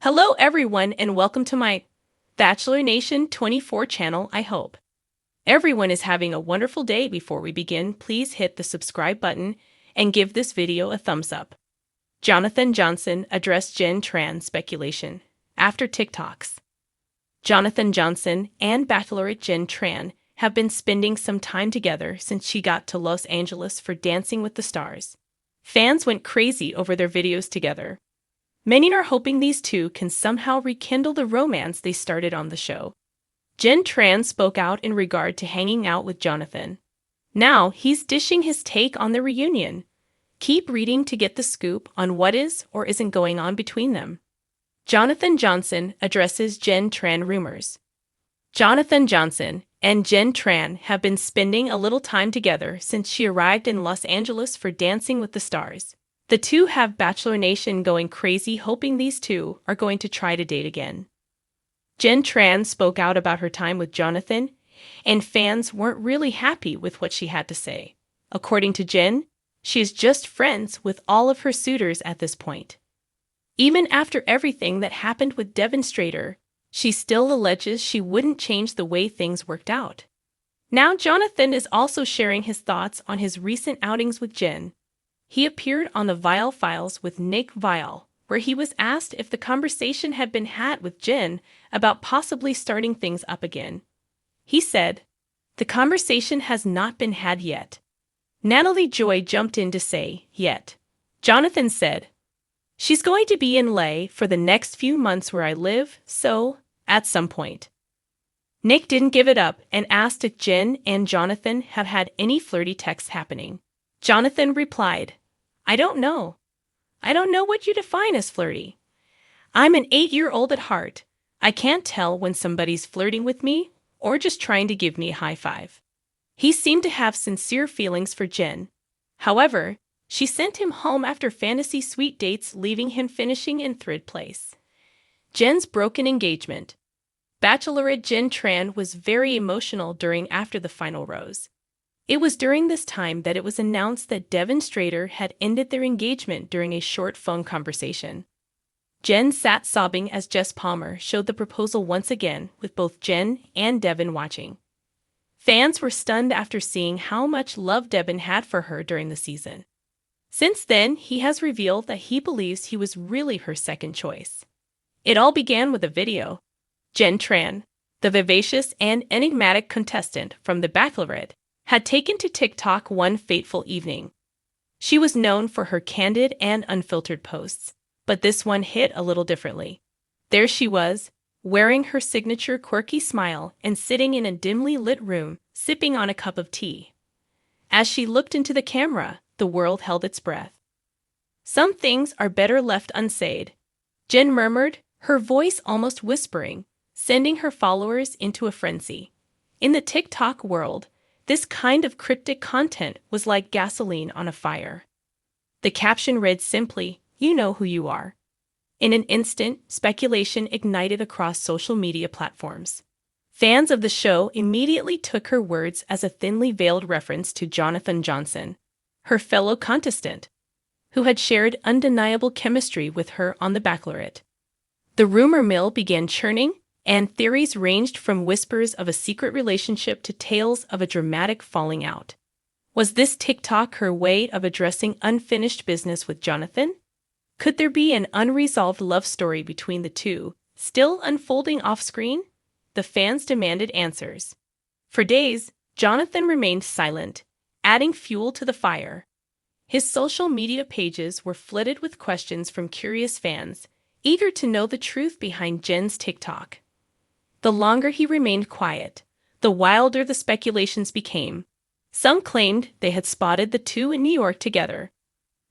Hello everyone and welcome to my Bachelor Nation 24 channel. I hope everyone is having a wonderful day. Before we begin, please hit the subscribe button and give this video a thumbs up. Jonathon Johnson addressed Jenn Tran speculation after TikToks. Jonathon Johnson and Bachelorette Jenn Tran have been spending some time together since she got to Los Angeles for Dancing with the Stars. Fans went crazy over their videos together. Many are hoping these two can somehow rekindle the romance they started on the show. Jenn Tran spoke out in regard to hanging out with Jonathon. Now he's dishing his take on the reunion. Keep reading to get the scoop on what is or isn't going on between them. Jonathon Johnson addresses Jenn Tran rumors. Jonathon Johnson and Jenn Tran have been spending a little time together since she arrived in Los Angeles for Dancing with the Stars. The two have Bachelor Nation going crazy, hoping these two are going to try to date again. Jenn Tran spoke out about her time with Jonathon, and fans weren't really happy with what she had to say. According to Jenn, she is just friends with all of her suitors at this point. Even after everything that happened with Devin Strader, she still alleges she wouldn't change the way things worked out. Now Jonathon is also sharing his thoughts on his recent outings with Jenn. He appeared on the Viall Files with Nick Viall, where he was asked if the conversation had been had with Jenn about possibly starting things up again. He said, "The conversation has not been had yet." Natalie Joy jumped in to say, "Yet." Jonathon said, "She's going to be in LA for the next few months where I live, so, at some point." Nick didn't give it up and asked if Jenn and Jonathon have had any flirty texts happening. Jonathon replied, "I don't know. I don't know what you define as flirty. I'm an 8-year-old at heart. I can't tell when somebody's flirting with me or just trying to give me a high five." He seemed to have sincere feelings for Jenn. However, she sent him home after fantasy suite dates, leaving him finishing in third place. Jenn's broken engagement. Bachelorette Jenn Tran was very emotional after the final rose. It was during this time that it was announced that Devin Strader had ended their engagement during a short phone conversation. Jenn sat sobbing as Jess Palmer showed the proposal once again, with both Jenn and Devin watching. Fans were stunned after seeing how much love Devin had for her during the season. Since then, he has revealed that he believes he was really her second choice. It all began with a video. Jenn Tran, the vivacious and enigmatic contestant from The Bachelorette, had taken to TikTok one fateful evening. She was known for her candid and unfiltered posts, but this one hit a little differently. There she was, wearing her signature quirky smile and sitting in a dimly lit room, sipping on a cup of tea. As she looked into the camera, the world held its breath. "Some things are better left unsaid," Jenn murmured, her voice almost whispering, sending her followers into a frenzy. In the TikTok world, this kind of cryptic content was like gasoline on a fire. The caption read simply, "You know who you are." In an instant, speculation ignited across social media platforms. Fans of the show immediately took her words as a thinly veiled reference to Jonathon Johnson, her fellow contestant, who had shared undeniable chemistry with her on The Bachelorette. The rumor mill began churning, and theories ranged from whispers of a secret relationship to tales of a dramatic falling out. Was this TikTok her way of addressing unfinished business with Jonathon? Could there be an unresolved love story between the two, still unfolding off-screen? The fans demanded answers. For days, Jonathon remained silent, adding fuel to the fire. His social media pages were flooded with questions from curious fans, eager to know the truth behind Jenn's TikTok. The longer he remained quiet, the wilder the speculations became. Some claimed they had spotted the two in New York together.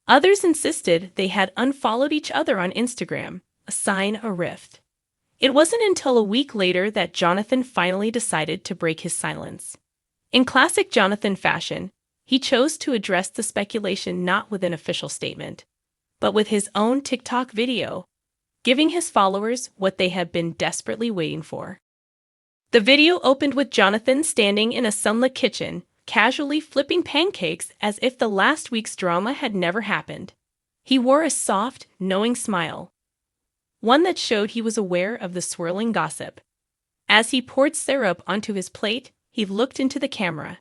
Others insisted they had unfollowed each other on Instagram, a sign of a rift. It wasn't until a week later that Jonathon finally decided to break his silence. In classic Jonathon fashion, he chose to address the speculation not with an official statement, but with his own TikTok video, giving his followers what they had been desperately waiting for. The video opened with Jonathon standing in a sunlit kitchen, casually flipping pancakes as if the last week's drama had never happened. He wore a soft, knowing smile. one that showed he was aware of the swirling gossip. As he poured syrup onto his plate, he looked into the camera.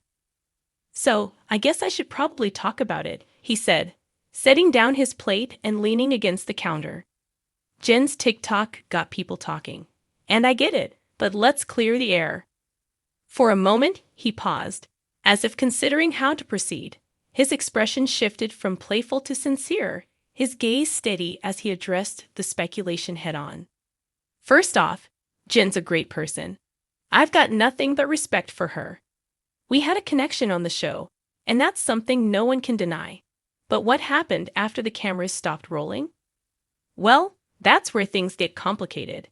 "So, I guess I should probably talk about it," he said, setting down his plate and leaning against the counter. Jenn's TikTok got people talking. And I get it, but let's clear the air. For a moment, he paused, as if considering how to proceed. His expression shifted from playful to sincere, his gaze steady as he addressed the speculation head-on. "First off, Jenn's a great person. I've got nothing but respect for her. We had a connection on the show, and that's something no one can deny. But what happened after the cameras stopped rolling? Well, that's where things get complicated."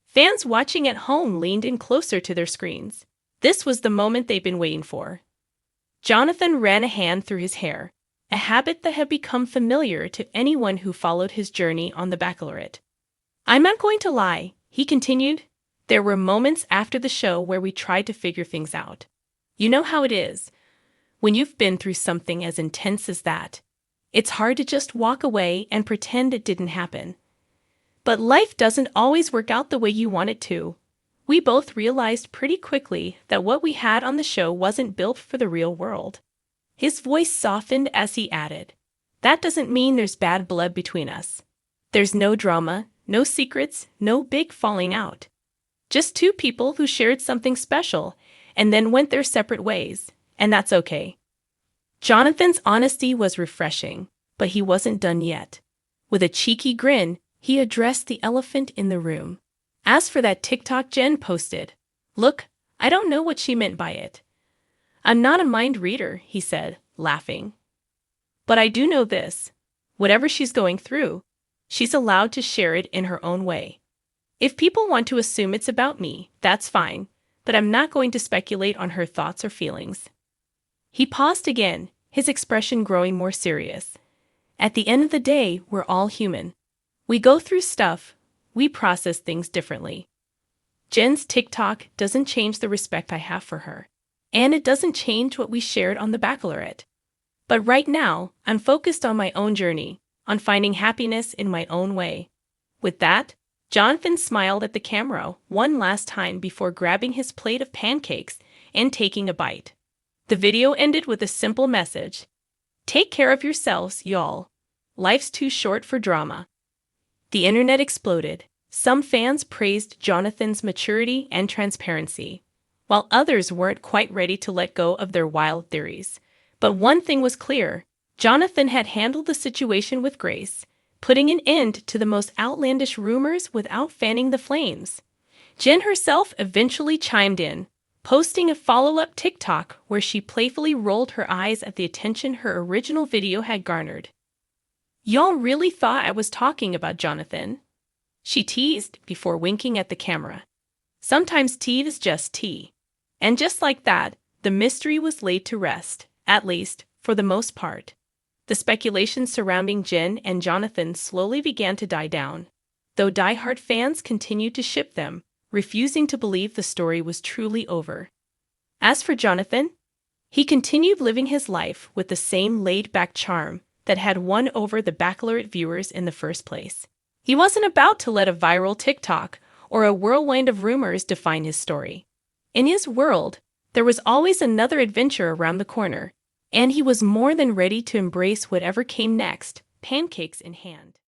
Fans watching at home leaned in closer to their screens. This was the moment they'd been waiting for. Jonathon ran a hand through his hair, a habit that had become familiar to anyone who followed his journey on The Bachelorette. "I'm not going to lie," he continued. "There were moments after the show where we tried to figure things out. You know how it is. When you've been through something as intense as that, it's hard to just walk away and pretend it didn't happen. But life doesn't always work out the way you want it to. We both realized pretty quickly that what we had on the show wasn't built for the real world." His voice softened as he added, "That doesn't mean there's bad blood between us. There's no drama, no secrets, no big falling out. Just two people who shared something special and then went their separate ways, and that's okay." Jonathon's honesty was refreshing, but he wasn't done yet. With a cheeky grin, he addressed the elephant in the room. "As for that TikTok Jenn posted, look, I don't know what she meant by it. I'm not a mind reader," he said, laughing. "But I do know this. Whatever she's going through, she's allowed to share it in her own way. If people want to assume it's about me, that's fine, but I'm not going to speculate on her thoughts or feelings." He paused again, his expression growing more serious. "At the end of the day, we're all human. We go through stuff. We process things differently. Jenn's TikTok doesn't change the respect I have for her, and it doesn't change what we shared on The Bachelorette. But right now, I'm focused on my own journey, on finding happiness in my own way." With that, Jonathon smiled at the camera one last time before grabbing his plate of pancakes and taking a bite. The video ended with a simple message: "Take care of yourselves, y'all. Life's too short for drama." The internet exploded. Some fans praised Jonathon's maturity and transparency, while others weren't quite ready to let go of their wild theories. But one thing was clear: Jonathon had handled the situation with grace, putting an end to the most outlandish rumors without fanning the flames. Jenn herself eventually chimed in, posting a follow-up TikTok where she playfully rolled her eyes at the attention her original video had garnered. "Y'all really thought I was talking about Jonathon?" she teased before winking at the camera. Sometimes tea is just tea. And just like that, the mystery was laid to rest, at least, for the most part. The speculation surrounding Jenn and Jonathon slowly began to die down, though die-hard fans continued to ship them, refusing to believe the story was truly over. As for Jonathon, he continued living his life with the same laid-back charm that had won over the Bachelorette viewers in the first place. He wasn't about to let a viral TikTok or a whirlwind of rumors define his story. In his world, there was always another adventure around the corner, and he was more than ready to embrace whatever came next, pancakes in hand.